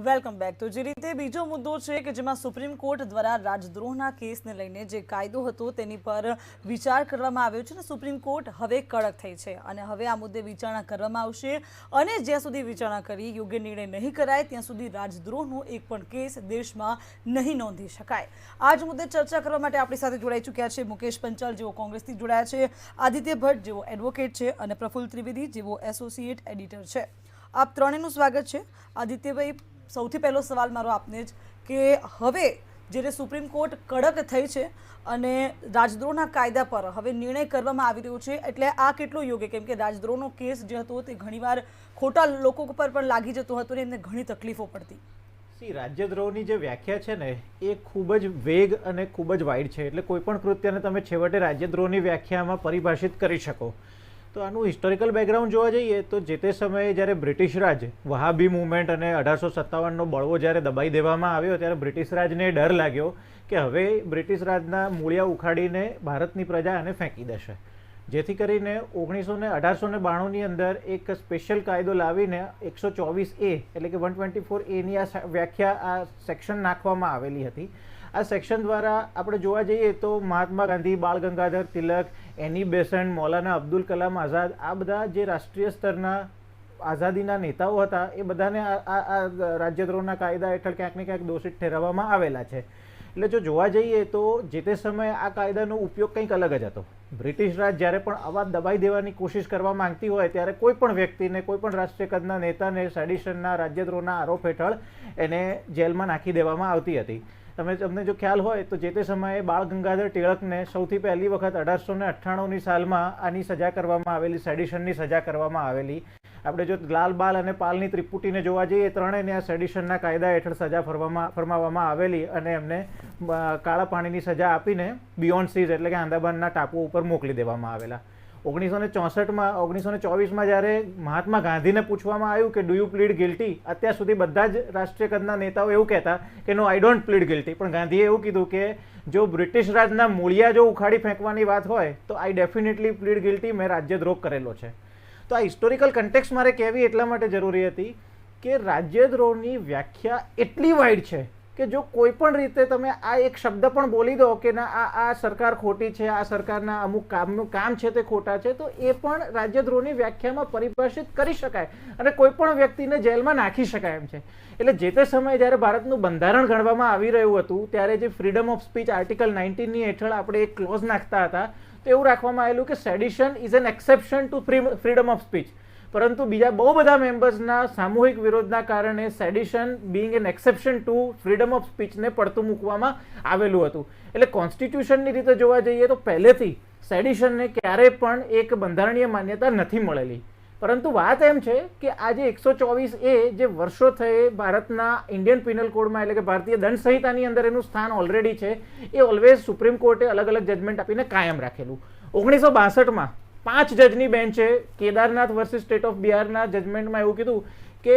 Welcome back. તો જે રીતે બીજો મુદ્દો છે કે જેમાં સુપ્રીમ કોર્ટ દ્વારા રાજદ્રોહના કેસને લઈને જે કાયદો હતો તેની પર વિચાર કરવામાં આવ્યો છે અને સુપ્રીમ કોર્ટ હવે કડક થઈ છે અને હવે આ મુદ્દે વિચારણા કરવામાં આવશે અને જ્યાં સુધી વિચારણા કરી યોગ્ય નિર્ણય નહીં કરાય ત્યાં સુધી રાજદ્રોહનો એક પણ કેસ દેશમાં નહીં નોંધી શકાય. આ જ મુદ્દે ચર્ચા કરવા માટે આપણી સાથે જોડાઈ ચૂક્યા છે મુકેશ પંચાલ, જેઓ કોંગ્રેસથી જોડાયા છે, આદિત્ય ભટ્ટ, જેઓ એડવોકેટ છે, અને પ્રફુલ્લ ત્રિવેદી, જેઓ એસોસિએટ એડિટર છે. આપ ત્રણેયનું સ્વાગત છે. આદિત્યભાઈ, સૌથી પહેલો સવાલ મારો આપને જ કે હવે જ્યારે સુપ્રીમ કોર્ટ કડક થઈ છે અને રાજદ્રોહના કાયદા પર હવે નિર્ણય કરવામાં આવી રહ્યો છે, એટલે આ કેટલું યોગ્ય? કેમ કે રાજદ્રોહનો કેસ જે હતો તે ઘણીવાર ખોટા લોકો પર પણ લાગી જતો હતો અને એમને ઘણી તકલીફો પડતી. રાજ્યદ્રોહની જે વ્યાખ્યા છે ને એ ખૂબ જ વેગ અને ખૂબ જ વાઇડ છે. એટલે કોઈ પણ કૃત્યને તમે છેવટે રાજ્યદ્રોહની વ્યાખ્યામાં પરિભાષિત કરી શકો. તો આનું હિસ્ટોરિકલ બેકગ્રાઉન્ડ જોવા જઈએ તો જે તે સમયે જ્યારે બ્રિટિશ રાજ વહાબી મુવમેન્ટ અને 1857નો બળવો જ્યારે દબાઈ દેવામાં આવ્યો ત્યારે બ્રિટિશ રાજને ડર લાગ્યો કે હવે બ્રિટિશ રાજના મૂળિયા ઉખાડીને ભારતની પ્રજા આને ફેંકી દેશે. જેથી કરીને 1892ની અંદર એક સ્પેશિયલ કાયદો લાવીને 124A એટલે કે 124Aની આ વ્યાખ્યા, આ સેક્શન નાખવામાં આવેલી હતી. આ સેક્શન દ્વારા આપણે જોવા જઈએ તો મહાત્મા ગાંધી, બાળ ગંગાધર તિલક, એની બેસન્ટ, મૌલાના અબ્દુલ કલામ આઝાદ, આ બધા જે રાષ્ટ્રીય સ્તરના આઝાદીના નેતાઓ હતા એ બધાને આ રાજ્યદ્રોહના કાયદા હેઠળ ક્યાંક ને ક્યાંક દોષિત ઠેરવવામાં આવેલા છે. એટલે જો જોવા જઈએ તો જે તે સમયે આ કાયદાનો ઉપયોગ કંઈક અલગ જ હતો. બ્રિટિશ રાજ જ્યારે પણ અવાજ દબાઈ દેવાની કોશિશ કરવા માંગતી હોય ત્યારે કોઈ પણ વ્યક્તિને, કોઈ પણ રાષ્ટ્રીય કદના નેતાને સેડિશનના, રાજ્યદ્રોહના આરોપ હેઠળ એને જેલમાં નાખી દેવામાં આવતી હતી. તમને જો ખ્યાલ હોય તો જે તે સમયે બાળ ગંગાધર ટિળકને સૌથી પહેલી વખત 1898ની સાલમાં આની સજા કરવામાં આવેલી, સેડિશનની સજા કરવામાં આવેલી. આપણે જો લાલ, બાલ અને પાલની ત્રિપુટીને જોવા જઈએ, ત્રણેયને આ સેડિશનના કાયદા હેઠળ સજા ફરમાવવામાં આવેલી અને એમને કાળા પાણીની સજા આપીને બિયોન્ડ સીઝ એટલે કે આંદામાનના ટાપુઓ ઉપર મોકલી દેવામાં આવેલા. 1924માં જ્યારે મહાત્મા ગાંધીને પૂછવામાં આવ્યું કે ડુ યુ પ્લીડ ગિલ્ટી, અત્યાર સુધી બધા જ રાષ્ટ્રીય કદના નેતાઓ એવું કહેતા કે નો, આઈ ડોન્ટ પ્લીડ ગિલ્ટી, પણ ગાંધીએ એવું કીધું કે જો બ્રિટિશ રાજના મૂળિયા જો ઉખાડી ફેંકવાની વાત હોય તો આઈ ડેફિનેટલી પ્લીડ ગિલ્ટી, મેં રાજ્યદ્રોહ કરેલો છે. તો આ હિસ્ટોરિકલ કન્ટેક્સ્ટ મારે કહેવી એટલા માટે જરૂરી હતી કે રાજ્યદ્રોહની વ્યાખ્યા એટલી વાઇડ છે કે જો કોઈ પણ રીતે તમે આ એક શબ્દ પણ બોલી દો કે ના આ સરકાર ખોટી છે, આ સરકારના અમુક કામ છે તે ખોટા છે, તો એ પણ રાજ્યદ્રોહની વ્યાખ્યામાં પરિભાષિત કરી શકાય અને કોઈ પણ વ્યક્તિને જેલમાં નાખી શકાય એમ છે. એટલે જે તે સમયે જ્યારે ભારતનું બંધારણ ઘડવામાં આવી રહ્યું હતું ત્યારે જે ફ્રીડમ ઓફ સ્પીચ આર્ટિકલ 19ની હેઠળ આપણે એક ક્લોઝ નાખતા હતા તો એવું રાખવામાં આવેલું કે sedition is an exception to freedom of speech. પરંતુ બીજા બહુ બધા મેમ્બર્સના સામૂહિક વિરોધના કારણે sedition being an exception to freedom of સ્પીચને પડતું મૂકવામાં આવેલું હતું. એટલે કોન્સ્ટિટ્યુશનની રીતે જોવા જઈએ તો પહેલેથી સેડિશનને ક્યારેય પણ એક બંધારણીય માન્યતા નથી મળેલી. પરંતુ વાત એમ છે કે આજે 124A જે વર્ષો થઈ ભારતના ઇન્ડિયન પિનલ કોડમાં એટલે કે ભારતીય દંડ સંહિતાની અંદર એનું સ્થાન ઓલરેડી છે, એ ઓલવેઝ સુપ્રીમ કોર્ટે અલગ અલગ જજમેન્ટ આપીને કાયમ રાખેલું. 1962માં 5 જજની બેન્ચે કેદારનાથ વર્સિસ સ્ટેટ ઓફ બિહારના જજમેન્ટમાં એવું કીધું કે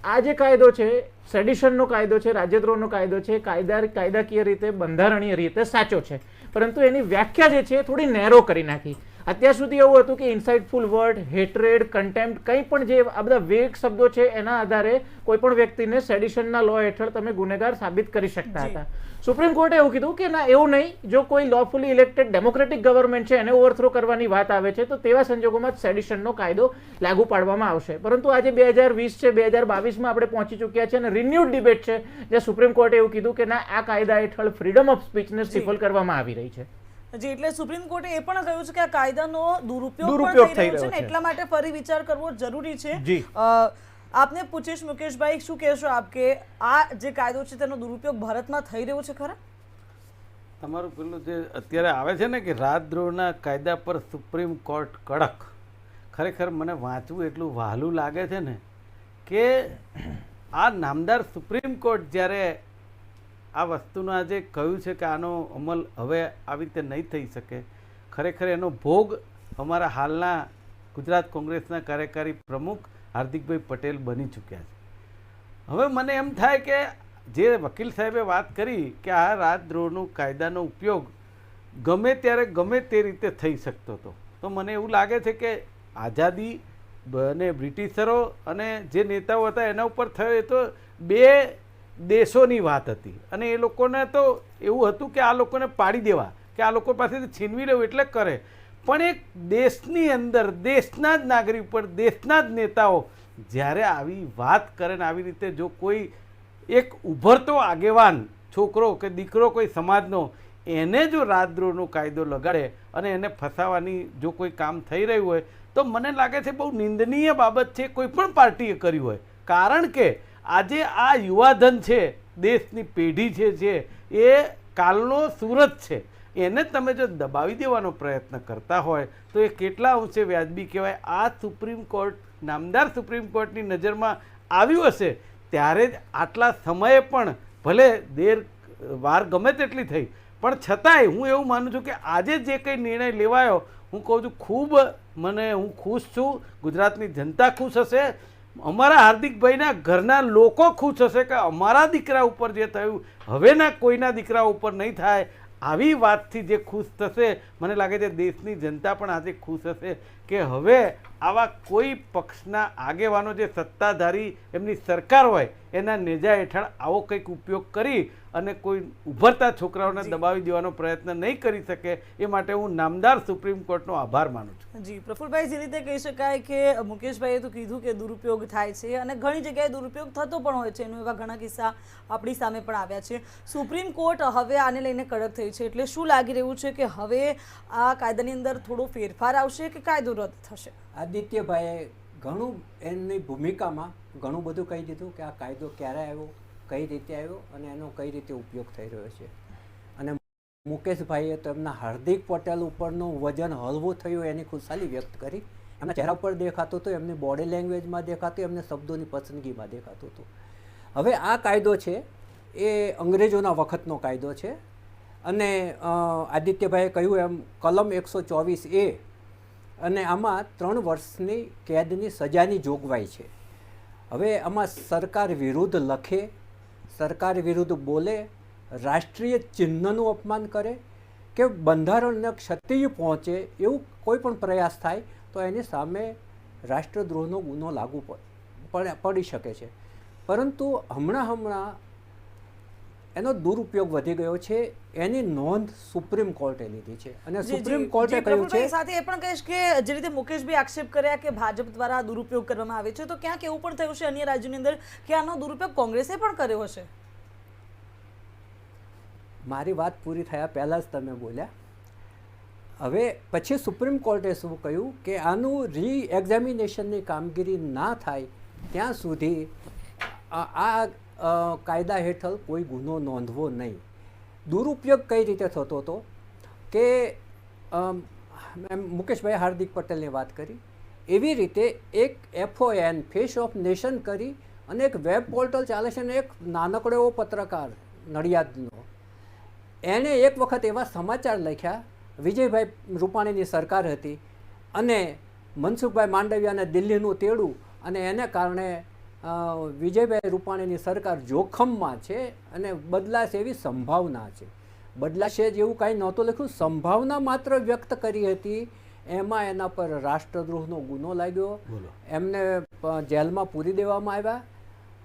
આ જે કાયદો છે, સેડિશનનો કાયદો છે, રાજ્યદ્રોહનો કાયદો છે, કાયદાકીય રીતે, બંધારણીય રીતે સાચો છે, પરંતુ એની વ્યાખ્યા જે છે થોડી નેરો કરી નાખી. અત્યાર સુધી એવું હતું કે ઇન્સાઇટફુલ વર્ડ, હેટ્રેડ, કન્ટેમ્પ્ટ, કંઈ પણ જે આ બધા વેગ શબ્દો છે એના આધારે કોઈ પણ વ્યક્તિને સેડિશનના લો હેઠળ તમે ગુનેગાર સાબિત કરી શકતા હતા. સુપ્રીમ કોર્ટે એવું કીધું કે ના, એવું નહીં, જો કોઈ લોફુલી ઇલેક્ટેડ ડેમોક્રેટિક ગવર્મેન્ટ છે એને ઓવરથ્રો કરવાની વાત આવે છે તો તેવા સંજોગોમાં સેડિશનનો કાયદો લાગુ પાડવામાં આવશે. પરંતુ આજે 2020 છે, 2022માં આપણે પહોંચી ચૂક્યા છે અને રિન્યુડ ડિબેટ છે જ્યાં સુપ્રીમ કોર્ટે એવું કીધું કે ના, આ કાયદા હેઠળ ફ્રીડમ ઓફ સ્પીચને સ્ટીફલ કરવામાં આવી રહી છે. જી, એટલે સુપ્રીમ કોર્ટે એ પણ કહ્યું છે કે આ કાયદાનો દુરુપયોગ થઈ રહ્યો છે ને એટલા માટે ફરી વિચાર કરવો જરૂરી છે. આપને પૂછીશ મુકેશભાઈ, શું કહેશો આપ કે આ જે કાયદો છે તેનો દુરુપયોગ ભારતમાં થઈ રહ્યો છે ખરા? તમારું પેલું જે અત્યારે આવે છે ને કે રાજદ્રોહના કાયદા પર સુપ્રીમ કોર્ટ કડક, ખરેખર મને વાંચવું એટલું વહાલું લાગે છે ને કે આ નામદાર સુપ્રીમ કોર્ટ જ્યારે આ વસ્તુનું આજે કહ્યું છે કે આનો અમલ હવે આવી રીતે નહીં થઈ શકે, ખરેખર એનો ભોગ અમારા હાલના ગુજરાત કોંગ્રેસના કાર્યકારી પ્રમુખ હાર્દિકભાઈ પટેલ બની ચૂક્યા છે. હવે મને એમ થાય કે જે વકીલ સાહેબે વાત કરી કે આ રાજદ્રોહનો કાયદાનો ઉપયોગ ગમે ત્યારે ગમે તે રીતે થઈ શકતો હતો, તો મને એવું લાગે છે કે આઝાદી અને બ્રિટિશરો અને જે નેતાઓ હતા એના ઉપર થયો એ તો બે દેશોની વાત હતી અને એ લોકોને તો એવું હતું કે આ લોકોને પાડી દેવા, કે આ લોકો પાસેથી છીનવી લેવું એટલે કરે. પણ એક દેશની અંદર દેશના જ નાગરિક પર દેશના જ નેતાઓ જ્યારે આવી વાત કરે ને આવી રીતે જો કોઈ એક ઉભરતો આગેવાન છોકરો કે દીકરો કોઈ સમાજનો એને જો રાજદ્રોહનો કાયદો લગાડે અને એને ફસાવાની જો કોઈ કામ થઈ રહ્યું હોય તો મને લાગે છે બહુ નિંદનીય બાબત છે કોઈ પણ પાર્ટીએ કર્યું હોય. કારણ કે આજે આ યુવાધન છે, દેશની પેઢી છે એ કાલનો સુરત છે, એને તમે જો દબાવી દેવાનો પ્રયત્ન કરતા હોય તો એ કેટલા અંશે વ્યાજબી કહેવાય. આ સુપ્રીમ કોર્ટ, નામદાર સુપ્રીમ કોર્ટની નજરમાં આવ્યું હશે ત્યારે જ આટલા સમયે પણ ભલે વાર ગમે તેટલી થઈ પણ છતાંય હું એવું માનું છું કે આજે જે કંઈ નિર્ણય લેવાયો હું કહું છું ખૂબ હું ખુશ છું. ગુજરાતની જનતા ખુશ હશે, અમારા હાર્દિકભાઈના ઘરના લોકો ખુશ હશે કે અમારા દીકરા ઉપર જે થયું હવેના કોઈના દીકરા ઉપર નહીં થાય. આવી વાતથી જે ખુશ થશે મને લાગે છે દેશની જનતા પણ આજે ખુશ હશે કે હવે આવા કોઈ પક્ષના આગેવાનો જે સત્તાધારી એમની સરકાર હોય એના નેજા હેઠળ આવો કંઈક ઉપયોગ કરી અને કોઈ ઉભરતા છોકરાઓને દબાવી દેવાનો પ્રયત્ન નહીં કરી શકે. એ માટે હું નામદાર સુપ્રીમ કોર્ટનો આભાર માનું છું. જી પ્રફુલભાઈ, જે રીતે કહી શકાય કે મુકેશભાઈએ તો કીધું કે દુરુપયોગ થાય છે અને ઘણી જગ્યાએ દુરુપયોગ થતો પણ હોય છે, એનું એવા ઘણા કિસ્સા આપણી સામે પણ આવ્યા છે. સુપ્રીમ કોર્ટ હવે આને લઈને કડક થઈ છે, એટલે શું લાગી રહ્યું છે કે હવે આ કાયદાની અંદર થોડો ફેરફાર આવશે કે કાયદો રદ થશે? આદિત્યભાઈએ ઘણું એમની ભૂમિકામાં ઘણું બધું કહી દીધું કે આ કાયદો ક્યારે આવ્યો, કઈ રીતે આવ્યો અને એનો કઈ રીતે ઉપયોગ થઈ રહ્યો છે. અને મુકેશભાઈએ તો એમના હાર્દિક પટેલ ઉપરનું વજન હળવું થયું એની ખુશાલી વ્યક્ત કરી. એમના ચહેરા પર દેખાતું હતું, એમની બોડી લેંગ્વેજમાં દેખાતું, એમને શબ્દોની પસંદગીમાં દેખાતું હતું. હવે આ કાયદો છે એ અંગ્રેજોના વખતનો કાયદો છે અને આદિત્યભાઈએ કહ્યું એમ કલમ 124A અને આમાં 3 વર્ષની કેદની સજાની જોગવાઈ છે. હવે આમાં સરકાર વિરુદ્ધ લખે, સરકાર વિરુદ્ધ બોલે, રાષ્ટ્રીય ચિહ્નનું અપમાન કરે કે બંધારણને ક્ષતિ પહોંચે એવું કોઈ પણ પ્રયાસ થાય તો એની સામે રાષ્ટ્રદ્રોહનો ગુનો લાગુ પડી શકે છે. પરંતુ હમણાં એનો દુરુપયોગ વધી ગયો છે, એની નોંધ સુપ્રીમ કોર્ટે લીધી છે અને સુપ્રીમ કોર્ટે કહ્યું છે. સાથે એ પણ કહીશ કે જે રીતે મુકેશભાઈ આક્ષેપ કર્યા કે ભાજપ દ્વારા દુરુપયોગ કરવામાં આવે છે, તો ક્યાંક એવું પણ થયું છે અન્ય રાજ્યોની અંદર કે આનો દુરુપયોગ કોંગ્રેસે પણ કર્યો હશે? મારી વાત પૂરી થયા પહેલાં જ તમે બોલ્યા. હવે પછી સુપ્રીમ કોર્ટે શું કહ્યું કે આનું રી એક્ઝામિનેશનની કામગીરી ના થાય ત્યાં સુધી આ કાયદા હેઠળ કોઈ ગુનો નોંધવો નહીં. દુરુપયોગ કઈ રીતે થતો હતો કે મુકેશભાઈ હાર્દિક પટેલની વાત કરી એવી રીતે એક FON ફેસ ઓફ નેશન કરી અને એક વેબ પોર્ટલ ચાલે છે ને એક નાનકડો એવો પત્રકાર નડિયાદનો એણે એક વખત એવા સમાચાર લખ્યા, વિજયભાઈ રૂપાણીની સરકાર હતી અને મનસુખભાઈ માંડવિયાને દિલ્હીનું તેડું અને એને કારણે વિજયભાઈ રૂપાણીની સરકાર જોખમમાં છે અને બદલાશે એવી સંભાવના છે. બદલાશે જેવું કાંઈ નહોતું લખ્યું, સંભાવના માત્ર વ્યક્ત કરી હતી. એમાં એના પર રાષ્ટ્રદ્રોહનો ગુનો લાગ્યો, એમને જેલમાં પૂરી દેવામાં આવ્યા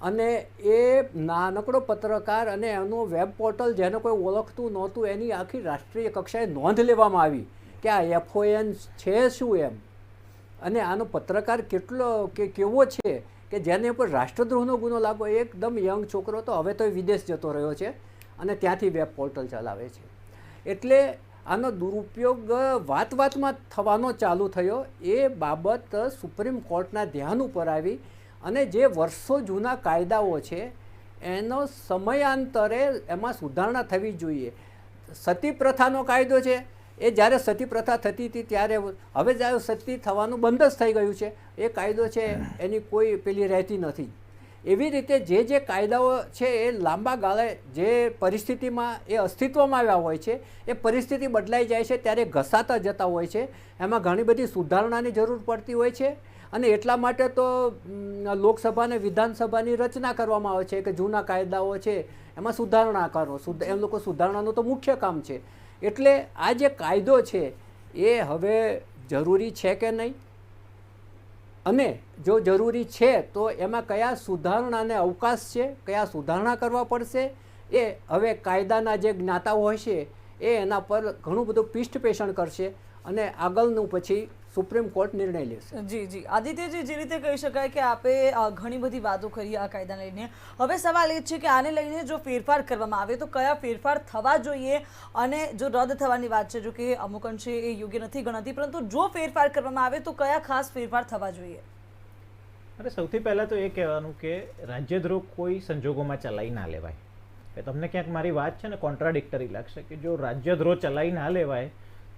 અને એ નાનકડો પત્રકાર અને એનું વેબ પોર્ટલ જેને કોઈ ઓળખતું નહોતું એની આખી રાષ્ટ્રીય કક્ષાએ નોંધ લેવામાં આવી કે આ FON છે શું એમ અને આનો પત્રકાર કેવો છે કે જેને ઉપર રાષ્ટ્રદ્રોહનો ગુનો લાગ્યો. એકદમ યંગ છોકરો તો હવે તો વિદેશ જતો રહ્યો છે અને ત્યાંથી વેબ પોર્ટલ ચલાવે છે. એટલે આનો દુરુપયોગ વાતમાં થવાનો ચાલુ થયો. એ બાબત સુપ્રીમ કોર્ટના ધ્યાન ઉપર આવી અને જે વર્ષો જૂના કાયદાઓ છે એનો સમયાંતરે એમાં સુધારણા થવી જોઈએ. સતી પ્રથાનો કાયદો છે એ જ્યારે સતી પ્રથા થતી હતી ત્યારે, હવે જ્યારે સતી થવાનું બંધ જ થઈ ગયું છે એ કાયદો છે એની કોઈ પેલી રહેતી નથી. એવી રીતે જે કાયદાઓ છે એ લાંબા ગાળે જે પરિસ્થિતિમાં એ અસ્તિત્વમાં આવ્યા હોય છે એ પરિસ્થિતિ બદલાઈ જાય છે ત્યારે ઘસાતા જતા હોય છે. એમાં ઘણી બધી સુધારણાની જરૂર પડતી હોય છે અને એટલા માટે તો લોકસભા અને વિધાનસભાની રચના કરવામાં આવે છે કે જૂના કાયદાઓ છે એમાં સુધારણા કરો. એમ લોકો સુધારણાનું તો મુખ્ય કામ છે. એટલે આ જે કાયદો છે એ હવે જરૂરી છે કે નહીં? અને જો જરૂરી છે તો એમાં કયા સુધારણાને અવકાશ છે, કયા સુધારણા કરવા પડશે, એ હવે કાયદાના જે જ્ઞાતાઓ હોય છે એ એના પર ઘણું બધું પીષ્ઠપેષણ કરશે અને આગળનું પછી સુપ્રીમ કોર્ટ નિર્ણય લેશે. જી આદિત્યજી, જે રીતે કહી શકાય કે આપે ઘણી બધી વાતો કરી આ કાયદાને લઈને, હવે સવાલ એ છે કે આને લઈને જો ફેરફાર કરવામાં આવે તો કયા ફેરફાર થવા જોઈએ, અને જો રદ થવાની વાત છે, જો કે અમુક અંશે એ યોગ્ય નથી ગણાતી, પરંતુ જો ફેરફાર કરવામાં આવે તો કયા ખાસ ફેરફાર થવા જોઈએ? અરે સૌથી પહેલાં તો એ કહેવાનું કે રાજ્યદ્રોહ કોઈ સંજોગોમાં ચલાવી ના લેવાય. તમને ક્યાંક મારી વાત છે ને કોન્ટ્રાડિક્ટરી લાગશે કે જો રાજ્યદ્રોહ ચલાવી ના લેવાય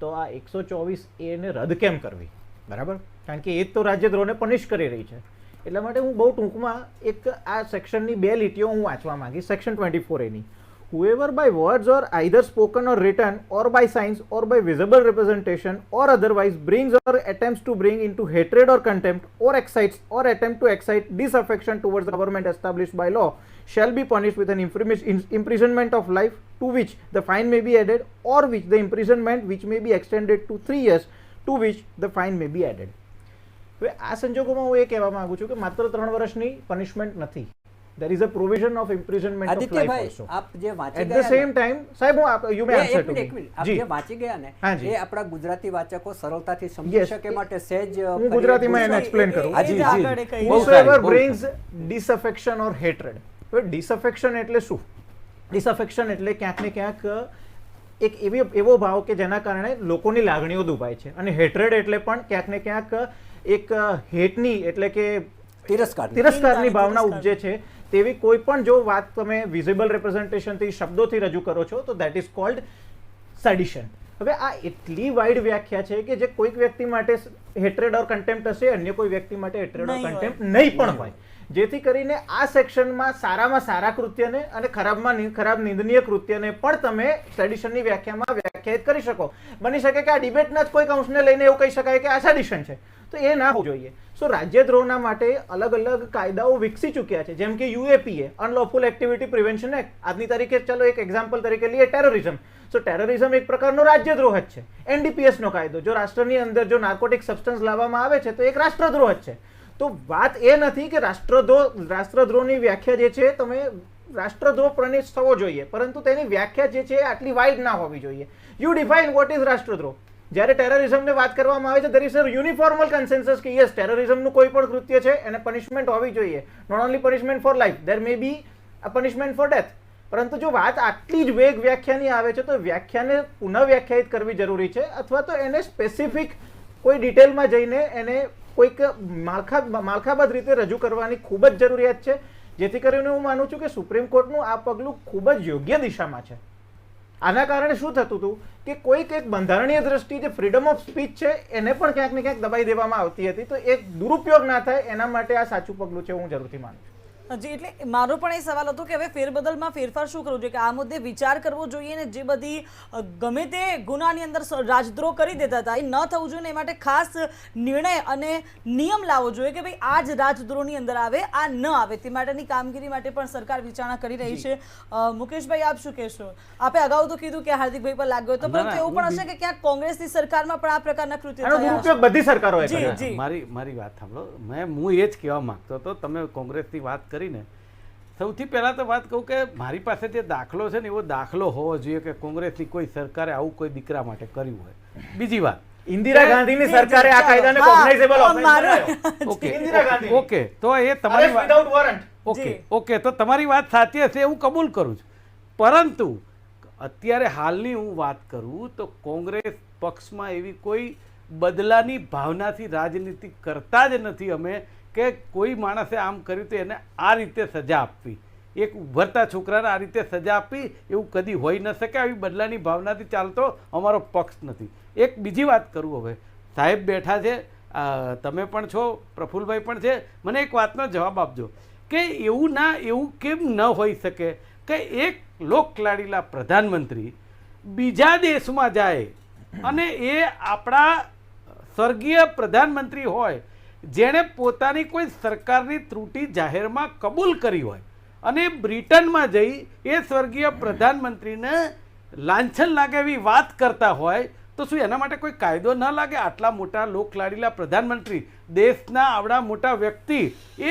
તો આ 124A ને રદ કેમ કરવી, બરાબર? કારણ કે એ જ તો રાજ્યદ્રોહને પનિશ કરી રહી છે. એટલા માટે હું બહુ ટૂંકમાં એક આ સેક્શનની 2 લીટીઓ હું વાંચવા માંગીશ. સેક્શન 24A ની, whoever by words or either spoken or written or by signs or by visible representation or otherwise brings or attempts to bring into hatred or contempt or excites or attempt to excite disaffection towards the government established by law shall be punished with an imprisonment of life, to which the fine may be added, or which the imprisonment which may be extended to 3 years, to which the fine may be added. હવે આ સંજોગોમાં હું એ કહેવા માંગુ છું કે માત્ર 3 વર્ષની પનિશમેન્ટ નથી. There is a provision of imprisonment of life also. આપ જે વાંચી At the same time, સાહેબ you may answer to me. આપ જે વાંચી ગયા ને એ આપણા ગુજરાતી વાચકો સરળતાથી સમજી Yes. શકે માટે સહેજ હું ગુજરાતીમાં એને explain કરું. એ જ આગળ એ કહીએ. Whosoever brings disaffection or hatred. હવે disaffection એટલે શું? Disaffection એટલે ક્યાંક ને ક્યાંક એક એવો ભાવ કે જેના કારણે લોકોની લાગણીઓ દુભાય છે, અને હેટ્રેડ એટલે પણ ક્યાંક ને ક્યાંક એક હેટની એટલે કે તિરસ્કારની ભાવના ઉપજે છે. તેવી કોઈ પણ જો વાત તમે વિઝિબલ રિપ્રેઝન્ટેશનથી શબ્દોથી રજૂ કરો છો તો દેટ ઇઝ કોલ્ડ સેડિશન. હવે આ એટલી વાઇડ વ્યાખ્યા છે કે જે કોઈક વ્યક્તિ માટે હેટ્રેડ ઓર કન્ટેમ્પ્ટ હશે, અન્ય કોઈ વ્યક્તિ માટે હેટ્રેડ ઓર કન્ટેમ્પ્ટ નહીં પણ હોય, જેથી કરીને આ સેક્શનમાં સારામાં સારા કૃત્યને અને ખરાબમાં ખરાબ નિંદનીય કૃત્યને પણ તમે સેડિશનની વ્યાખ્યામાં વ્યાખ્યાયિત કરી શકો. બની શકે કે આ ડિબેટના જ કોઈક અંશને લઈને એવું કહી શકાય કે આ સેડિશન છે, તો એ ના હોવું જોઈએ. સો રાજ્યદ્રોહના માટે અલગ અલગ કાયદાઓ વિકસી ચૂક્યા છે, જેમ કે UAPA, unlawful activity prevention act. આજની તારીખે ચાલો એક એક્ઝામ્પલ તરીકે લઈએ ટેરરિઝમ. સો ટેરરિઝમ એક પ્રકારનો રાજ્યદ્રોહ જ છે. NDPS નો કાયદો, જો રાષ્ટ્રની અંદર જો નાર્કોટિક સબસ્ટન્સ લાવવામાં આવે છે તો એક રાષ્ટ્રદ્રોહ જ છે. તો વાત એ નથી કે રાષ્ટ્રદ્રોહની વ્યાખ્યા જે છે તમે રાષ્ટ્રદ્રોહ પ્રનિષ્ઠ થવો જોઈએ, પરંતુ તેની વ્યાખ્યા જે છે આટલી વાઇડ ના હોવી જોઈએ. યુ ડિફાઇન વોટ ઇઝ રાષ્ટ્રદ્રોહ. જ્યારે ટેરરિઝમને વાત કરવામાં આવે છે there is a uniformal consensus કે યસ, ટેરરિઝમનું કોઈ પણ કૃત્ય છે એને પનિશમેન્ટ હોવી જોઈએ. Not only punishment for life, there may be a punishment for death. પરંતુ જો વાત આટલી જ વેગ વ્યાખ્યાની આવે છે તો વ્યાખ્યાને પુનઃ વ્યાખ્યાયિત કરવી જરૂરી છે, અથવા તો એને સ્પેસિફિક કોઈ ડિટેલમાં જઈને એને કોઈક માળખાબદ્ધ રીતે રજૂ કરવાની ખૂબ જ જરૂરિયાત છે, જેથી કરીને હું માનું છું કે સુપ્રીમ કોર્ટનું આ પગલું ખૂબ જ યોગ્ય દિશામાં છે. આના કારણે શું થતું હતું કે કોઈક એક બંધારણીય દ્રષ્ટિ જે ફ્રીડમ ઓફ સ્પીચ છે એને પણ ક્યાંક ને ક્યાંક દબાઈ દેવામાં આવતી હતી. તો એક દુરુપયોગ ના થાય એના માટે આ સાચું પગલું છે, હું જરૂરથી માનું છું. જી, એટલે મારો પણ એ સવાલ હતો કે હવે ફેરબદલમાં ફેરફાર શું કરવું જોઈએ, કે આ મુદ્દે વિચાર કરવો જોઈએ ને જે બધી ગમે તે ગુનાની અંદર રાજદ્રોહ કરી દેતા હતા એ ન થવું જોઈએ ને એ માટે ખાસ નિર્ણય અને નિયમ લાવવો જોઈએ કે ભાઈ આ જ રાજદ્રોહની અંદર આવે, આ ન આવે. તે માટેની કામગીરી માટે પણ સરકાર વિચારણા કરી રહી છે. મુકેશભાઈ, આપ શું કહેશો? આપે અગાઉ તો કીધું કે હાર્દિકભાઈ પર લાગ્યો હતો, પરંતુ એવું પણ હશે કે ક્યાંક કોંગ્રેસની સરકારમાં પણ આ પ્રકારના કૃત્ય થયા હશે. બધી સરકારોએ કર્યા. જી, મારી વાત સાંભળો. હું એ જ કહેવા માંગતો હતો, તમે કોંગ્રેસની વાત કરીને સૌથી પહેલાં તો વાત કહું કે મારી પાસે જે દાખલો છે ને એવો દાખલો હોવો જોઈએ કે કોંગ્રેસની કોઈ સરકારે આવું કોઈ દીકરા માટે કર્યું હોય. બીજી વાત, ઇન્દિરા ગાંધીની સરકારે આ કાયદાને કોગ્નાઇઝેબલ બનાવ્યો. ઇન્દિરા ગાંધી. ઓકે, તો એ તમારી વાત વિધાઉટ વોરંટ. ઓકે, તો તમારી વાત સાચી હશે, હું કબૂલ કરું છું. પરંતુ અત્યારે હાલની હું વાત કરું તો કોંગ્રેસ પક્ષમાં એવી કોઈ બદલાની ભાવનાથી રાજનીતિ કરતા જ નથી અમે કે કોઈ માણસે આમ કર્યું તો એને આ રીતે સજા આપવી, એક ઉભરતા છોકરાને આ રીતે સજા આપવી, એવું કદી હોઈ ન શકે. આવી બદલાની ભાવનાથી ચાલતો અમારો પક્ષ નથી. એક બીજી વાત કરું, હવે સાહેબ બેઠા છે, તમે પણ છો, પ્રફુલભાઈ પણ છે, મને એક વાતનો જવાબ આપજો કે એવું કેમ ન હોઈ શકે કે એક લોકલાડીલા પ્રધાનમંત્રી બીજા દેશમાં જાય અને એ આપણા સ્વર્ગીય પ્રધાનમંત્રી હોય જેણે પોતાની કોઈ સરકારની ત્રુટિ જાહેરમાં કબૂલ કરી હોય અને બ્રિટનમાં જઈ એ સ્વર્ગીય પ્રધાનમંત્રીને લાંછન લાગે એવી વાત કરતા હોય, તો શું એના માટે કોઈ કાયદો ન લાગે? આટલા મોટા લોકલાડીલા પ્રધાનમંત્રી, દેશના આવડા મોટા વ્યક્તિ,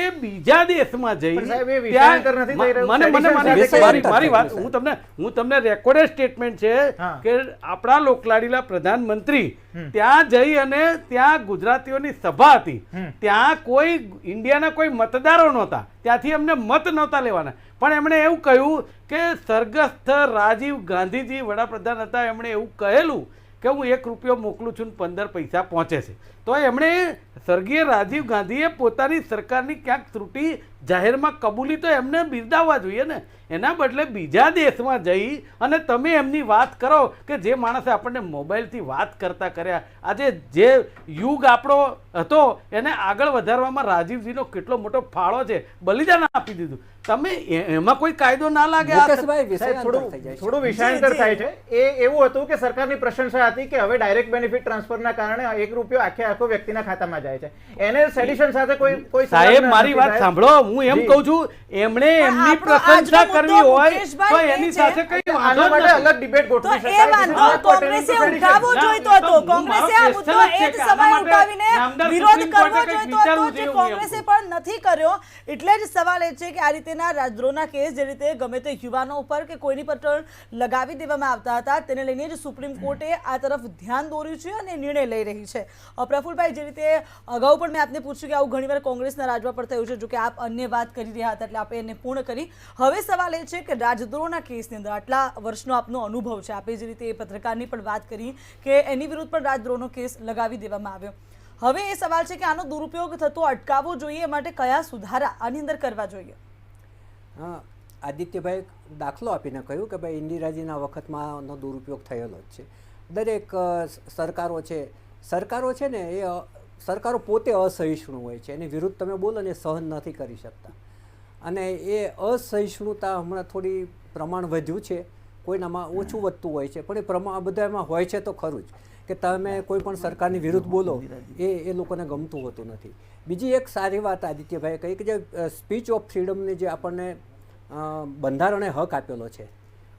એ બીજા દેશમાં જઈ પણ સાહેબ, એ વિષયાંતર નથી થઈ રહ્યું. મારી વાત હું તમને રેકોર્ડેડ સ્ટેટમેન્ટ છે હા. કે આપણા લોકલાડીલા પ્રધાનમંત્રી ત્યાં જઈ અને ત્યાં ગુજરાતીઓની સભા હતી, ત્યાં કોઈ ઇન્ડિયાના કોઈ મતદારો નહોતા, ત્યાંથી એમને મત નહોતા લેવાના, પણ એમણે એવું કહ્યું કે સ્વર્ગસ્થ રાજીવ ગાંધીજી વડાપ્રધાન હતા, એમણે એવું કહેલું કે હું 1 રૂપિયો મોકલું છું ને 15 પૈસા પહોંચે છે. તો એમણે સ્વર્ગીય રાજીવ ગાંધીએ પોતાની સરકારની ક્યાંક ત્રુટિ જાહેરમાં કબૂલી તો એમને બિરદાવવા જોઈએ ને. એના બદલે બીજા દેશમાં જઈ અને તમે એમની વાત કરો કે જે માણસે આપણને મોબાઈલથી વાત કરતા કર્યા, આજે જે યુગ આપણો હતો એને આગળ વધારવામાં રાજીવજીનો કેટલો મોટો ફાળો છે, બલિદાન આપી દીધું. તમે એમાં કોઈ કાયદો ના લાગે? મુકેશભાઈ, સાહેબ, વિષયાંતર થઈ જાય છે. થોડું વિષયાંતર થાય છે. એ એવું હતું કે સરકારની પ્રશંસા હતી કે હવે ડાયરેક્ટ બેનિફિટ ટ્રાન્સફરના કારણે 1 રૂપિયો આખો વ્યક્તિના ખાતામાં જાય છે. એને સેડિશન સાથે કોઈ સાહેબ, મારી વાત સાંભળો, હું એમ કહું છું, એમણે એમની પ્રશંસા કરવી હોય તો એની સાથે કઈ આના માટે અલગ ડિબેટ તો ગોઠવી એ વાંધો કોંગ્રેસે ઉઠાવવો જોઈતો હતો. કોંગ્રેસે આ મુદ્દો એ જ સમયે ઉઠાવીને વિરોધ કરવો જોઈતો હતો, જે કોંગ્રેસે પણ નથી કર્યો. એટલે જ સવાલ એ છે કે આ રીતેના રાજદ્રોહના કેસ જે રીતે ગમે તે યુવાનો ઉપર કે કોઈની પર લગાવી દેવામાં આવતા હતા, તેને લઈને જ સુપ્રીમ કોર્ટે આ તરફ ધ્યાન દોર્યું છે અને નિર્ણય લઈ રહી છે. પ્રફુલભાઈ, જે રીતે અગાઉ પણ મેં આપને પૂછ્યું કે આવું ઘણીવાર કોંગ્રેસના રાજવા પર થયું છે, જો કે આપ અન્ય વાત કરી રહ્યા હતા એટલે આપણે એને પૂર્ણ કરી. હવે સવાલ એ છે કે રાજદ્રોહના કેસની અંદર આટલા વર્ષનો આપનો અનુભવ છે, આપે જે રીતે એ પત્રકારની પણ વાત કરી કે એની વિરુદ્ધ પણ રાજદ્રોહનો કેસ લગાવી દેવામાં આવ્યો. હવે એ સવાલ છે કે આનો દુરુપયોગ થતો અટકાવવો જોઈએ, એ માટે કયા સુધારા આની અંદર કરવા જોઈએ? આદિત્યભાઈ દાખલો આપીને કહ્યું કે ભાઈ ઇન્દિરાજીના વખતમાં આનો દુરુપયોગ થયેલો જ છે. દરેક સરકારો છે ને, એ સરકારો પોતે અસહિષ્ણુ હોય છે, એની વિરુદ્ધ તમે બોલો ને સહન નથી કરી શકતા. અને એ અસહિષ્ણુતા હમણાં થોડી પ્રમાણ વધ્યું છે, કોઈનામાં ઓછું વધતું હોય છે, પણ એ પ્રમાણ બધામાં હોય છે તો ખરું જ કે તમે કોઈ પણ સરકારની વિરુદ્ધ બોલો એ લોકોને ગમતું હોતું નથી. બીજી એક સારી વાત આદિત્યભાઈએ કહી કે જે સ્પીચ ઓફ ફ્રીડમની જે આપણને બંધારણે હક આપેલો છે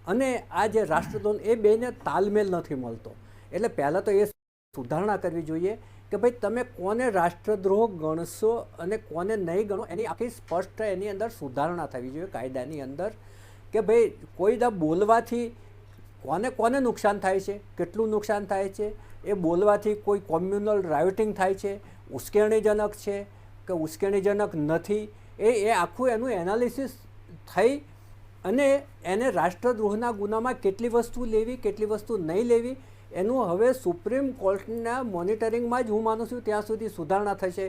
અને આ જે રાષ્ટ્રદ્રોહ, એ બેને તાલમેલ નથી મળતો. એટલે પહેલાં તો એ સુધારણા કરવી જોઈએ કે ભાઈ તમે કોને રાષ્ટ્રદ્રોહ ગણશો અને કોને નહીં ગણો, એની આખી સ્પષ્ટ એની અંદર સુધારણા થવી જોઈએ કાયદાની અંદર કે ભાઈ કોઈ દા બોલવાથી કોને નુકસાન થાય છે, કેટલું નુકસાન થાય છે, એ બોલવાથી કોઈ કોમ્યુનલ રાયોટિંગ થાય છે, ઉશ્કેરણીજનક છે કે ઉશ્કેરણીજનક નથી, એ આખું એનું એનાલિસિસ થઈ અને એને રાષ્ટ્રદ્રોહના ગુનામાં કેટલી વસ્તુ લેવી, કેટલી વસ્તુ નહીં લેવી, એનું હવે સુપ્રીમ કોર્ટના મોનિટરિંગમાં જ હું માનું છું ત્યાં સુધી સુધારણા થશે.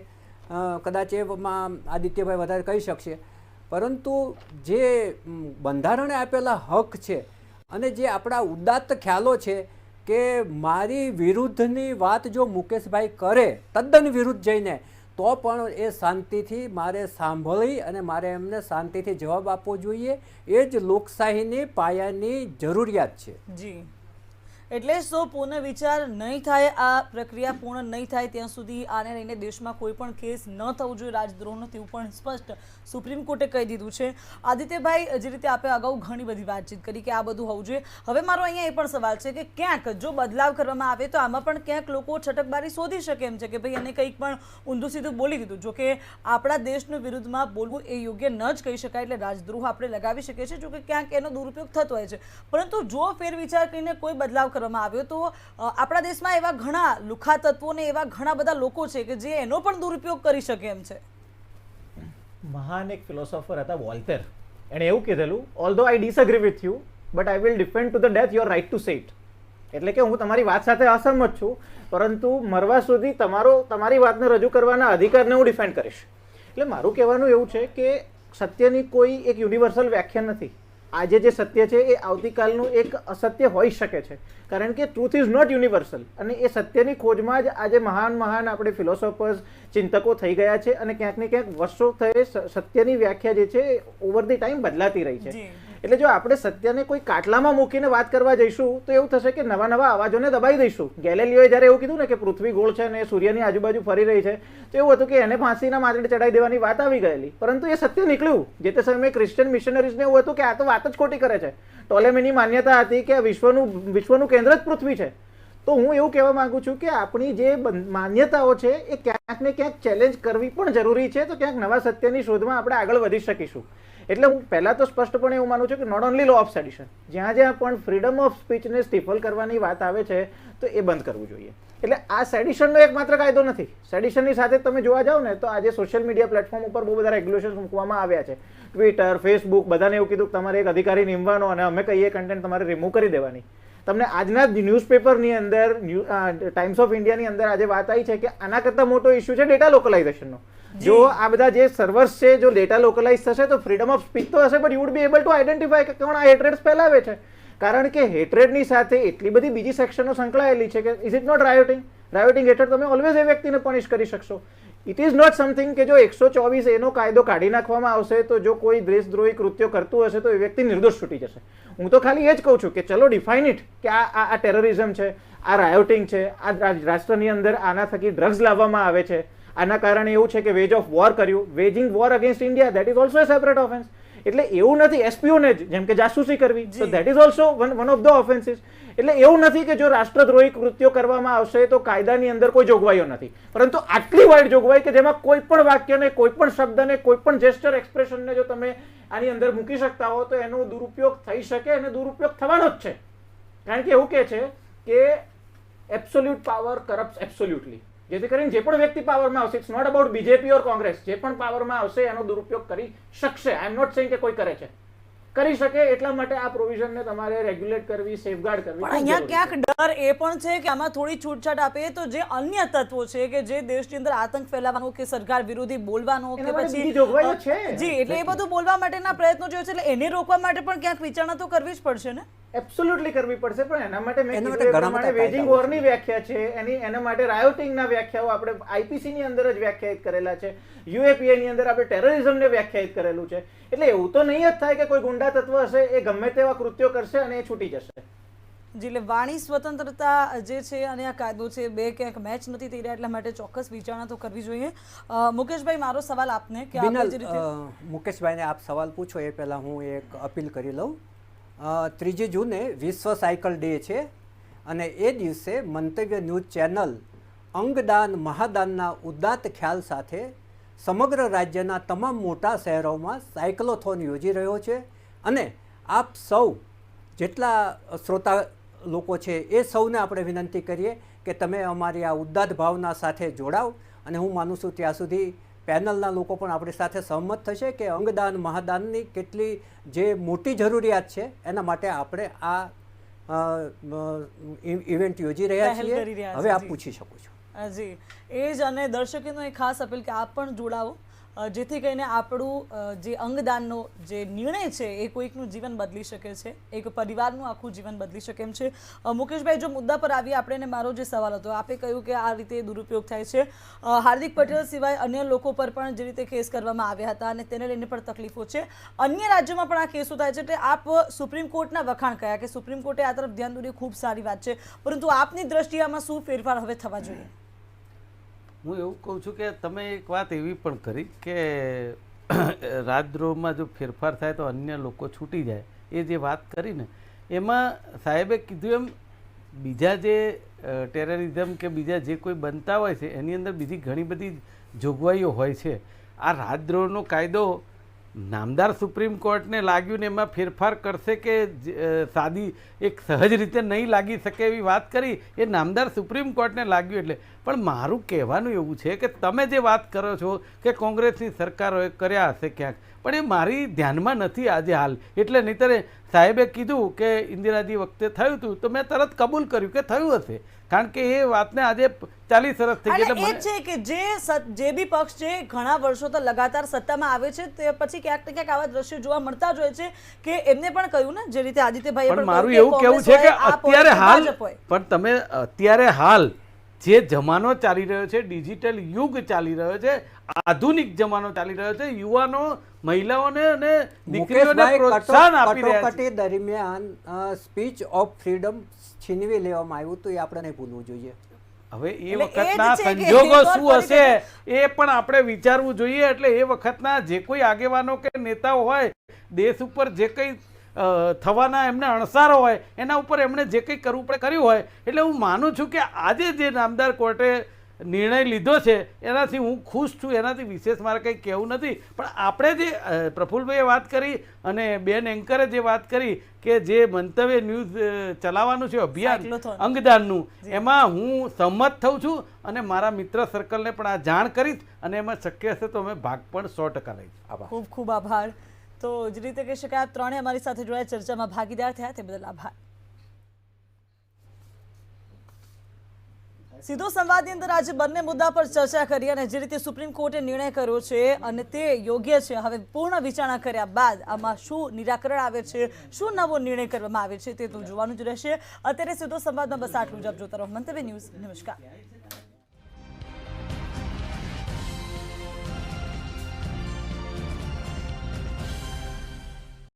કદાચ એમાં આદિત્યભાઈ વધારે કહી શકશે, પરંતુ જે બંધારણે આપેલા હક છે અને જે આપણા ઉદાત્ત ખ્યાલો છે કે મારી વિરુદ્ધની વાત જો મુકેશભાઈ કરે તદ્દન વિરુદ્ધ જઈને, તો પણ એ શાંતિથી મારે સાંભળી અને મારે એમને શાંતિથી જવાબ આપવો જોઈએ. એ જ લોકશાહીની પાયાની જરૂરિયાત છે. જી, એટલે શું પુનઃવિચાર નહીં થાય, આ પ્રક્રિયા પૂર્ણ નહીં થાય ત્યાં સુધી આને લઈને દેશમાં કોઈ પણ કેસ ન થવું જોઈએ રાજદ્રોહનો, તેવું પણ સ્પષ્ટ સુપ્રીમ કોર્ટે કહી દીધું છે. આદિત્યભાઈ, જે રીતે આપણે અગાઉ ઘણી બધી વાતચીત કરી કે આ બધું હોવું જોઈએ, હવે મારો અહીંયા એ પણ સવાલ છે કે ક્યાંક જો બદલાવ કરવામાં આવે તો આમાં પણ ક્યાંક લોકો છટકબારી શોધી શકે એમ છે કે ભાઈ એને કંઈક પણ ઊંધું સીધું બોલી દીધું. જો કે આપણા દેશનું વિરુદ્ધમાં બોલવું એ યોગ્ય ન જ કહી શકાય, એટલે રાજદ્રોહ આપણે લગાવી શકીએ છીએ, જો કે ક્યાંક એનો દુરુપયોગ થતો હોય છે. પરંતુ જો ફેરવિચાર કરીને કોઈ બદલાવ કરવામાં આવ્યો તો આપણા દેશમાં એવા ઘણા લુખા તત્વો ને એવા ઘણા બધા લોકો છે કે જે એનો પણ દુરુપયોગ કરી શકે એમ છે. મહાન એક ફિલોસોફર હતા વોલ્ટેર, એણે એવું કીધેલું, although I disagree with you but I will defend to the death your right to say it. એટલે કે હું તમારી વાત સાથે અસહમત છું, પરંતુ મરવા સુધી તમારી વાતને રજૂ કરવાના અધિકારને હું ડિફેન્ડ કરીશ. એટલે મારું કહેવાનું એવું છે કે સત્યની કોઈ એક યુનિવર્સલ વ્યાખ્યા નથી. આજે જે સત્ય છે એ આવતીકાલનું એક અસત્ય હોઈ શકે છે, કારણ કે ટ્રુથ ઇઝ નોટ યુનિવર્સલ. અને એ સત્યની ખોજમાં જ આજે મહાન આપણે ફિલોસોફર્સ, ચિંતકો થઈ ગયા છે અને ક્યાંક ને ક્યાંક વર્ષો થયે સત્યની વ્યાખ્યા જે છે ઓવર ધી ટાઈમ બદલાતી રહી છે. એટલે જો આપણે સત્યને કોઈ કાટલામાં મૂકીને વાત કરવા જઈશું તો એવું થશે કે નવા નવા અવાજોને દબાઈ દઈશું. ગેલેલિયોએ જ્યારે એવું કીધું ને કે પૃથ્વી ગોળ છે અને સૂર્યની આજુબાજુ ફરી રહી છે, તો એવું હતું કે એને ફાંસીના માથે ચડાવી દેવાની વાત આવી ગયેલી, પરંતુ એ સત્ય નીકળ્યું. જે તે સમયે ક્રિશ્ચિયન મિશનરીઝને એવું હતું કે આ તો વાત જ ખોટી કરે છે. ટોલેમીની માન્યતા હતી કે વિશ્વનું કેન્દ્ર જ પૃથ્વી છે. તો હું એવું કહેવા માંગુ છું કે આપણી જે માન્યતાઓ છે એ ક્યાંક ને ક્યાંક ચેલેન્જ કરવી પણ જરૂરી છે, તો ક્યાંક નવા સત્યની શોધમાં આપણે આગળ વધી શકીશું. એટલે હું પહેલા તો સ્પષ્ટપણે એવું માનું છું કે નોટ ઓનલી લો ઓફ સેડિશન, જ્યાં જ્યાં પણ ફ્રીડમ ઓફ સ્પીચને સ્ટીફલ કરવાની વાત આવે છે તો એ બંધ કરવું જોઈએ. એટલે આ સેડિશનનો એક માત્ર કાયદો નથી. સેડિશનની સાથે તમે જોવા જાઓ ને તો આજે સોશિયલ મીડિયા પ્લેટફોર્મ ઉપર બહુ બધા રેગ્યુલેશન મૂકવામાં આવ્યા છે. ટ્વિટર, ફેસબુક, બધાને એવું કીધું કે તમારે એક અધિકારી નિમવાનો અને અમે કહીએ કન્ટેન્ટ તમારે રિમૂવ કરી દેવાની. તમને આજના જ ન્યૂઝપેપરની અંદર ટાઈમ્સ ઓફ ઇન્ડિયાની અંદર આજે વાત આવી છે કે આના કરતાં મોટો ઇસ્યુ છે ડેટા લોકલાઇઝેશનનો. જો આ બધા જે સર્વર્સ છે જો ડેટા લોકલાઇઝ થશે તો ફ્રીડમ ઓફ સ્પીચ તો હશે, but you would be able to identify કે કોણ આ હેટ્રેડ્સ ફેલાવે છે. કારણ કે હેટ્રેડની સાથે એટલી બધી બીજી સેક્શનો સંકળાયેલી છે કે is it not rioting? Rioting હેઠળ તમે ઓલવેઝ એ વ્યક્તિને પનિશ કરી શકશો. ઇટ ઇઝ નોટ સમથિંગ કે જો 124 એનો કાયદો કાઢી નાખવામાં આવશે તો જો કોઈ દેશદ્રોહી કૃત્યો કરતું હશે તો એ વ્યક્તિ નિર્દોષ છૂટી જશે. હું તો ખાલી એ જ કહું છું કે ચલો ડિફાઇન ઇટ કે આ ટેરરિઝમ છે, આ રાયોટિંગ છે, આ રાષ્ટ્રની અંદર આના થકી ડ્રગ્સ લાવવામાં આવે છે, આના કારણે એવું છે કે વેજ ઓફ વોર કર્યું, waging war against India, that is also a separate offence. એટલે એવું નથી એસ્પિયોનેજ જેમ કે જાસૂસી કરવી, તો that is also one of the offences. એટલે એવું નથી કે જો રાષ્ટ્રદ્રોહી કૃત્યો કરવામાં આવશે તો કાયદાની અંદર કોઈ જોગવાઈઓ નથી, પરંતુ આટલી વાઇડ જોગવાઈ કે જેમાં કોઈ પણ વાક્યને, કોઈ પણ શબ્દને, કોઈ પણ જેસ્ચર એક્સપ્રેશનને જો તમે આની અંદર મૂકી શકતા હો તો એનો દુરુપયોગ થઈ શકે અને દુરુપયોગ થવાનો જ છે. કારણ કે એવું કહે છે કે એબ્સોલ્યુટ પાવર કરપ્ટ એબ્સોલ્યુટલી. જેથી કરીને જે પણ વ્યક્તિ પાવરમાં આવશે, ઇટ્સ નોટ અબાઉટ બીજેપી ઓર કોંગ્રેસ, જે પણ પાવરમાં આવશે એનો દુરુપયોગ કરી શકશે. આઈ એમ નોટ સેઇંગ કે કોઈ કરે છે, કરી શકે. એટલા માટે આ પ્રોવિઝનને તમારે રેગ્યુલેટ કરવી, સેફગાર્ડ કરવી. પણ અહીંયા ક્યાંક ડર એ પણ છે કે આમાં થોડી છૂટછાટ આપે તો જે અન્ય તત્વો છે કે જે દેશની અંદર આતંક ફેલાવવાનો કે સરકાર વિરોધી બોલવાનો કે પછી જોગવાઈઓ છે જી, એટલે એ બધું બોલવા માટેના પ્રયત્નો જે છે એટલે એને રોકવા માટે પણ ક્યાંક વિચારણા તો કરવી જ પડશે ને. એબ્સોલ્યુટલી કરવી પડશે, પણ એના માટે મેં કીધું એ પ્રમાણે વેજિંગ વોરની વ્યાખ્યા છે, એના માટે રાયોટિંગના વ્યાખ્યાઓ આપણે આઈપીસી ની અંદર જ વ્યાખ્યાયિત કરેલા છે, યુએપીએ ની અંદર આપણે ટેરરિઝમને વ્યાખ્યાયિત કરેલું છે. એટલે એવું તો નહીં જ થાય કે કોઈ ગુંડા તત્વ હશે એ ગમે તેવા કૃત્યો કરશે અને એ છૂટી જશે. જી, એટલે વાણી સ્વતંત્રતા જે છે અને આ કાયદો છે બે ક્યાંક મેચ નથી થઈ રહ્યા, એટલા માટે ચોક્કસ વિચારણા તો કરવી જોઈએ. મુકેશભાઈ, મારો સવાલ આપને કે મુકેશભાઈને આપ સવાલ પૂછો એ પહેલાં હું એક અપીલ કરી લઉં. 3 જૂને વિશ્વ સાયકલ ડે છે અને એ દિવસે મંતવ્ય ન્યૂઝ ચેનલ અંગદાન મહાદાનના ઉદાત્ત ખ્યાલ સાથે સમગ્ર રાજ્યના તમામ મોટા શહેરોમાં સાયકલોથોન યોજી રહ્યો છે. અને આપ સૌ જેટલા શ્રોતા લોકો છે એ સૌને આપણે વિનંતી કરીએ કે તમે અમારી આ ઉદાત્ત ભાવના સાથે જોડાવ. અને હું માનું છું ત્યાં સુધી પેનલના લોકો પણ આપણી સાથે સહમત થશે કે અંગદાન મહાદાનની કેટલી જે મોટી જરૂરિયાત છે એના માટે આપણે આ ઇવેન્ટ યોજી રહ્યા છીએ. હવે આપ પૂછી શકો છો. જી, એ જ. અને દર્શકોનો એક ખાસ અપીલ કે આપ પણ જોડાવો, જેથી કરીને આપણું જે અંગદાનનો જે નિર્ણય છે એ કોઈકનું જીવન બદલી શકે છે, એક પરિવારનું આખું જીવન બદલી શકે એમ છે. મુકેશભાઈ, જો મુદ્દા પર આવીએ આપણે, મારો જે સવાલ હતો, આપે કહ્યું કે આ રીતે દુરુપયોગ થાય છે. હાર્દિક પટેલ સિવાય અન્ય લોકો પર પણ જે રીતે કેસ કરવામાં આવ્યા હતા અને તેને લઈને પણ તકલીફો છે. અન્ય રાજ્યોમાં પણ આ કેસો થાય છે. એટલે આપ સુપ્રીમ કોર્ટના વખાણ કર્યા કે સુપ્રીમ કોર્ટે આ તરફ ધ્યાન દોર્યું, ખૂબ સારી વાત છે, પરંતુ આપની દ્રષ્ટિએ આમાં શું ફેરફાર હવે થવા જોઈએ? હું એવું કહું છું કે તમે એક વાત એવી પણ કરી કે રાજદ્રોહમાં જો ફેરફાર થાય તો અન્ય લોકો છૂટી જાય, એ જે વાત કરી ને એમાં સાહેબે કીધું એમ બીજા જે ટેરરિઝમ કે બીજા જે કોઈ બનતા હોય છે એની અંદર બીજી ઘણી બધી જોગવાઈઓ હોય છે. આ રાજદ્રોહનો કાયદો નામદાર સુપ્રીમ કોર્ટને લાગ્યું ને એમાં ફેરફાર કરશે કે સાદી એક સહજ રીતે નહીં લાગી શકે એવી વાત કરી, એ નામદાર સુપ્રીમ કોર્ટને લાગ્યું. એટલે પણ મારું કહેવાનું એવું છે કે તમે જે વાત કરો છો કે કોંગ્રેસની સરકારોએ કર્યા હશે ક્યાંક, પણ એ મારી ધ્યાનમાં નથી આજે હાલ. એટલે નહીંતર સાહેબે કીધું કે ઇન્દિરાજી વખતે થયું હતું તો મેં તરત કબૂલ કર્યું કે થયું હશે, કારણ કે એ વાતને આજે 40 વર્ષ થઈ ગયા. એટલે છે કે જે બી પક્ષ છે ઘણા વર્ષો તો લગાતાર સત્તામાં આવે છે તે પછી ક્યાંક ને ક્યાંક આવા દ્રશ્યો જોવા મળતા જ હોય છે કે એમને પણ કહ્યું ને જે રીતે આદિત્યભાઈએ પણ મારું એવું કહેવું છે કે અત્યારે હાલ પણ તમે અત્યારે હાલ જે જમાનો ચાલી રહ્યો છે, ડિજિટલ યુગ ચાલી રહ્યો છે, આધુનિક જમાનો ચાલી રહ્યો છે, યુવાનો મહિલાઓને અને દીકરીઓને પ્રોત્સાહન આપી રહ્યા છે. દરમિયાન સ્પીચ ઓફ ફ્રીડમ છીનવી લેવામાં આવ્યું તો એ આપણે નહીં ભૂલવું જોઈએ. હવે એ વખતના સંજોગો શું હશે એ પણ આપણે વિચારવું જોઈએ. એટલે એ વખતના જે કોઈ આગેવાનો કે નેતાઓ હોય, દેશ ઉપર જે કંઈ થવાના એમને અણસારો હોય એના ઉપર એમણે જે કંઈ કરવું પડે કર્યું હોય. એટલે હું માનું છું કે આજે જે નામદાર કોર્ટે નિર્ણય લીધો છે એનાથી હું ખુશ છું, એનાથી વિશેષ મારે કંઈ કહેવું નથી. પણ આપણે જે પ્રફુલ્લભાઈએ વાત કરી અને બેન એન્કરે જે વાત કરી કે જે મંતવ્ય ન્યૂઝ ચલાવવાનું છે અભિયાન સાયક્લોથોન. અંગદાનનું, એમાં હું સંમત થઉં છું અને મારા મિત્ર સર્કલને પણ આ જાણ કરીશ અને એમાં શક્ય હશે તો અમે ભાગ પણ 100% લઈશ. આભાર. ખૂબ ખૂબ આભાર. તો જે રીતે કહી શકાય આપ ત્રણેય અમારી સાથે જોડાયા, ચર્ચામાં ભાગીદાર થયા તે બદલ આભાર. સીધો સંવાદની અંદર આજે બંને મુદ્દા પર ચર્ચા કરી અને જે રીતે સુપ્રીમ કોર્ટે નિર્ણય કર્યો છે અને તે યોગ્ય છે. હવે પૂર્ણ વિચારણા કર્યા બાદ આમાં શું નિરાકરણ આવે છે, શું નવો નિર્ણય કરવામાં આવે છે તે તો જોવાનું જ રહેશે. અત્યારે સીધો સંવાદમાં બસ આટલું જ. આપ જોતા રહો મંતવ્ય ન્યૂઝ. નમસ્કાર.